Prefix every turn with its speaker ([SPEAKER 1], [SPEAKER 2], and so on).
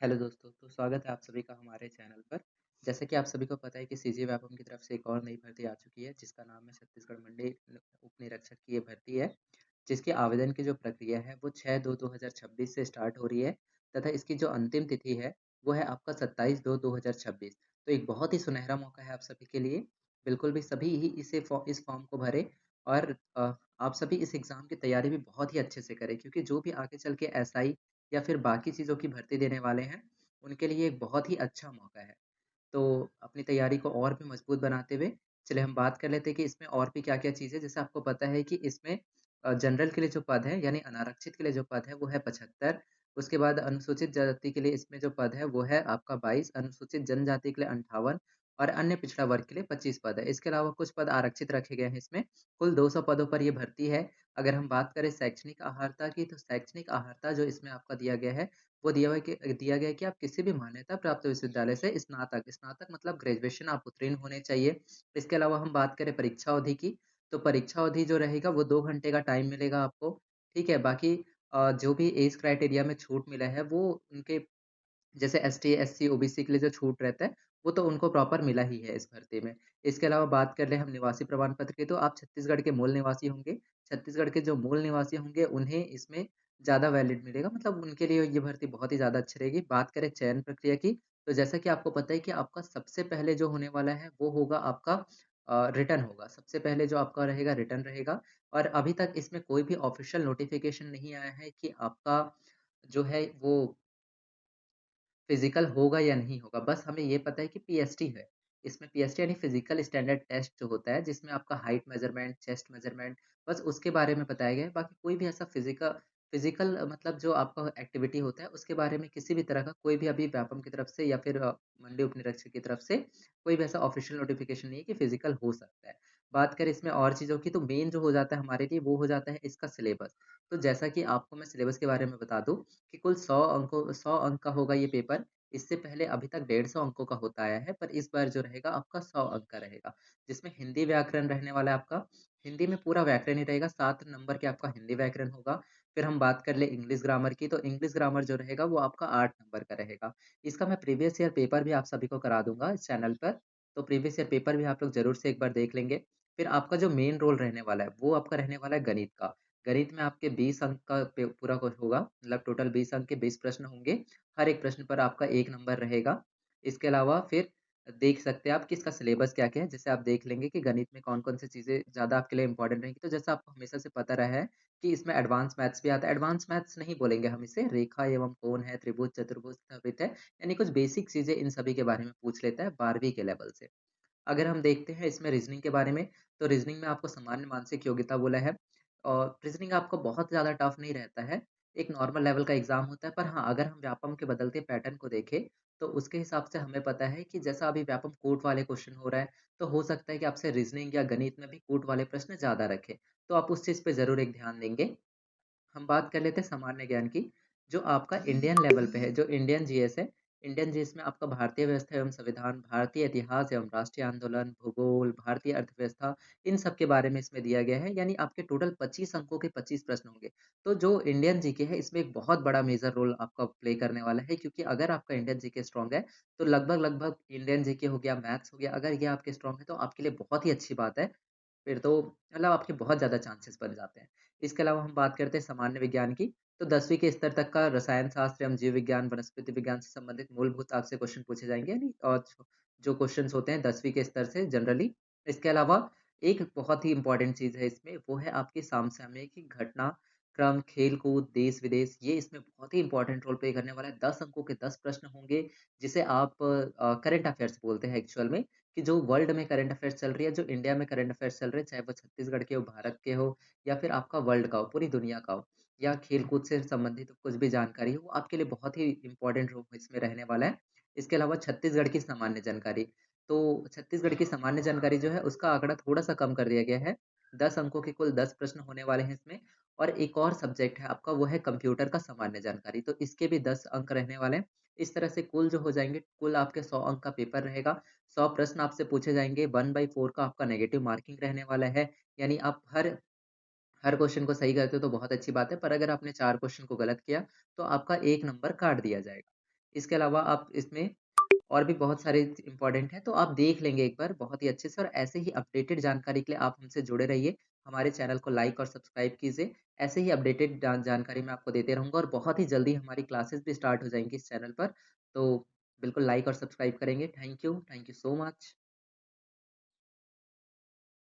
[SPEAKER 1] Hello दोस्तों, तो स्वागत है आप सभी का हमारे चैनल पर। जैसे कि आप सभी को पता है कि सीजी व्यापम की तरफ से एक और नई भर्ती आ चुकी है, जिसका नाम है छत्तीसगढ़ मंडी उपनिरीक्षक की ये भर्ती है, जिसकी आवेदन की जो प्रक्रिया है वो 6/2/2026 से स्टार्ट हो रही है तथा इसकी जो अंतिम तिथि है वो है आपका 27/2/2026। तो एक बहुत ही सुनहरा मौका है आप सभी के लिए। बिल्कुल भी सभी ही इस फॉर्म को भरें और आप सभी इस एग्ज़ाम की तैयारी भी बहुत ही अच्छे से करें, क्योंकि जो भी आगे चल के एसआई या फिर बाकी चीज़ों की भर्ती देने वाले हैं, उनके लिए एक बहुत ही अच्छा मौका है। तो अपनी तैयारी को और भी मजबूत बनाते हुए चलिए हम बात कर लेते हैं कि इसमें और भी क्या-क्या चीज़ है। जैसे आपको पता है कि इसमें जनरल के लिए जो पद है यानी अनारक्षित के लिए जो पद है वो है 75। उसके बाद अनुसूचित जाति के लिए इसमें जो पद है वो है आपका 22, अनुसूचित जनजाति के लिए 58 और अन्य पिछड़ा वर्ग के लिए 25 पद है। इसके अलावा कुछ पद आरक्षित रखे गए हैं इसमें। कुल 200 पदों पर ये भर्ती है। अगर हम बात करें शैक्षणिक अर्हता की, तो शैक्षणिक अर्हता जो इसमें आपका दिया गया है वो दिया गया है कि आप किसी भी मान्यता प्राप्त विश्वविद्यालय से स्नातक स्नातक मतलब ग्रेजुएशन आप उत्तीर्ण होने चाहिए। इसके अलावा हम बात करें परीक्षा अवधि की, तो परीक्षा अवधि जो रहेगा वो 2 घंटे का टाइम मिलेगा आपको, ठीक है? बाकी जो भी ऐज क्राइटेरिया में छूट मिला है वो उनके जैसे एसटी, एससी, ओबीसी के लिए जो छूट रहता है, वो तो उनको प्रॉपर मिला ही है इस भर्ती में। इसके अलावा बात कर लें हम निवासी प्रमाण पत्र की, तो आप छत्तीसगढ़ के मूल निवासी होंगे। छत्तीसगढ़ के जो मूल निवासी होंगे, उन्हें इसमें ज़्यादा वैलिड मिलेगा, मतलब उनके लिए ये भर्ती बहुत ही ज़्यादा अच्छी रहेगी। बात करें चयन प्रक्रिया की, तो जैसा कि आपको पता है कि आपका सबसे पहले जो होने वाला है, वो होगा आपका रिटन होगा। सबसे पहले जो आपका रहेगा, रिटन रहेगा और अभी तक इसमें कोई भी ऑफ़िशियल नोटिफ़िकेशन नहीं आया है कि आपका जो है, वो फिज़िकल होगा या नहीं होगा, बस हमें ये पता है कि पीएसटी है। इसमें पीएसटी यानी फिज़िकल स्टैंडर्ड टेस्ट जो होता है, जिसमें आपका हाइट मेज़रमेंट, चेस्ट मेज़रमेंट, बस उसके बारे में बताया गया है। बाकी कोई भी ऐसा फिज़िकल मतलब जो आपका एक्टिविटी होता है, उसके बारे में किसी भी तरह का कोई भी अभी व्यापम की तरफ से या फिर मंडी उपनिरीक्षक की तरफ से कोई भी ऐसा ऑफ़िशियल नोटिफ़िकेशन नहीं है कि फिज़िकल हो सकता है। बात करें इसमें और चीज़ों की, तो मेन जो हो जाता है हमारे लिए, वो हो जाता है इसका सिलेबस। तो जैसा कि आपको मैं सिलेबस के बारे में बता दूँ कि कुल 100 अंक का होगा ये पेपर। इससे पहले अभी तक 150 अंकों का होता आया है, पर इस बार जो रहेगा आपका 100 अंक का रहेगा, जिसमें हिंदी व्याकरण रहने वाला है आपका। हिंदी में पूरा व्याकरण ही रहेगा, 7 नंबर के आपका हिंदी व्याकरण होगा। फिर हम बात कर ले इंग्लिश ग्रामर की, तो इंग्लिश ग्रामर जो रहेगा वो आपका 8 नंबर का रहेगा। इसका मैं प्रीवियस ईयर पेपर भी आप सभी को करा दूँगा इस चैनल पर, तो प्रीवियस ईयर पेपर भी आप लोग ज़रूर से एक बार देख लेंगे। फिर आपका जो मेन रोल रहने वाला है, वो आपका रहने वाला है गणित का। गणित में आपके 20 अंक का पूरा कुछ होगा, मतलब टोटल 20 अंक के 20 प्रश्न होंगे। हर एक प्रश्न पर आपका 1 नंबर रहेगा। इसके अलावा फिर देख सकते हैं आप कि इसका सिलेबस क्या-क्या है। जैसे आप देख लेंगे कि गणित में कौन-कौन सी चीज़ें ज़्यादा आपके लिए इम्पोर्टेंट रहेंगी। तो जैसा आपको हमेशा से पता रहा है कि इसमें एडवांस मैथ्स भी आता है। एडवांस मैथ्स नहीं बोलेंगे हम इसे, रेखा एवं कोण है, त्रिभुज, चतुर्भुज, त्रिवृत्त है, यानी कुछ बेसिक चीज़ें इन सभी के बारे में पूछ लेता है 12वीं के लेवल से। अगर हम देखते हैं इसमें रीज़निंग के बारे में, तो रीज़निंग में आपको सामान्य मानसिक योग्यता बोला है और रीज़निंग आपको बहुत ज़्यादा टफ नहीं रहता है, एक नॉर्मल लेवल का एग्ज़ाम होता है। पर हाँ, अगर हम व्यापम के बदलते पैटर्न को देखें, तो उसके हिसाब से हमें पता है कि जैसा अभी व्यापम कूट वाले क्वेश्चन हो रहा है, तो हो सकता है कि आपसे रीज़निंग या गणित में भी कूट वाले प्रश्न ज़्यादा रखें। तो आप उस चीज़ पे ज़रूर एक ध्यान देंगे। हम बात कर लेते हैं सामान्य ज्ञान की, जो आपका इंडियन लेवल पे है, जो इंडियन जीएस है। इंडियन जीएस में आपका भारतीय व्यवस्था एवं संविधान, भारतीय इतिहास एवं राष्ट्रीय आंदोलन, भूगोल, भारतीय अर्थव्यवस्था, इन सब के बारे में इसमें दिया गया है। यानी आपके टोटल 25 अंकों के 25 प्रश्न होंगे। तो जो इंडियन जीके है, इसमें एक बहुत बड़ा मेजर रोल आपका प्ले करने वाला है, क्योंकि अगर आपका इंडियन जीके स्ट्रॉन्ग है, तो लगभग-लगभग इंडियन जीके हो गया, मैथ्स हो गया, अगर ये आपके स्ट्रॉन्ग है, तो आपके लिए बहुत ही अच्छी बात है। फिर तो मतलब आपके बहुत ज़्यादा चांसेस बन जाते हैं। इसके अलावा हम बात करते हैं सामान्य विज्ञान की, तो 10वीं के स्तर तक का रसायन शास्त्र एवं जीव विज्ञान, वनस्पति विज्ञान से संबंधित मूलभूत आपसे क्वेश्चन पूछे जाएँगे, यानी और जो क्वेश्चन्स होते हैं 10वीं के स्तर से जनरली। इसके अलावा एक बहुत ही इम्पोर्टेंट चीज़ है इसमें, वो है आपकी समसामयिक घटना, क्रम, खेल-कूद, देश-विदेश, ये इसमें बहुत ही इम्पोर्टेंट रोल प्ले करने वाला है। 10 अंकों के 10 प्रश्न होंगे, जिसे आप करंट अफेयर्स बोलते हैं एक्चुअल में, कि जो वर्ल्ड में करंट अफेयर्स चल रही है, जो इंडिया में करंट अफेयर्स चल रहे हैं, चाहे वो छत्तीसगढ़ के हो, भारत के हो या फिर आपका वर्ल्ड का हो, पूरी दुनिया का हो, या खेल-कूद से संबंधित कुछ भी जानकारी हो, वो आपके लिए बहुत ही इम्पोर्टेंट रोल इसमें रहने वाला है। इसके अलावा छत्तीसगढ़ की सामान्य जानकारी, तो छत्तीसगढ़ की सामान्य जानकारी जो है, उसका आंकड़ा थोड़ा-सा कम कर दिया गया है। 10 अंकों के कुल 10 प्रश्न होने वाले हैं इसमें और एक और सब्जेक्ट है आपका, वो है कंप्यूटर का सामान्य जानकारी, तो इसके भी 10 अंक रहने वाले हैं। इस तरह से कुल जो हो जाएँगे, कुल आपके 100 अंक का पेपर रहेगा। 100 प्रश्न आपसे पूछे जाएँगे, 1/4 का आपका नेगेटिव मार्किंग रहने वाला है, यानी आप हर हर क्वेश्चन को सही करते हो तो बहुत अच्छी बात है, पर अगर आपने 4 क्वेश्चन को गलत किया, तो आपका 1 नंबर काट दिया जाएगा। इसके अलावा आप इसमें और भी बहुत सारे इम्पोर्टेंट हैं, तो आप देख लेंगे एक बार बहुत ही अच्छे से और ऐसे ही अपडेटेड जानकारी के लिए आप हमसे जुड़े रहिए। हमारे चैनल को लाइक और सब्सक्राइब कीजिए। ऐसे ही अपडेटेड जानकारी मैं आपको देते रहूँगा और बहुत ही जल्दी हमारी क्लासेस भी स्टार्ट हो जाएँगी इस चैनल पर। तो बिल्कुल लाइक और सब्सक्राइब करेंगे। Thank you so much.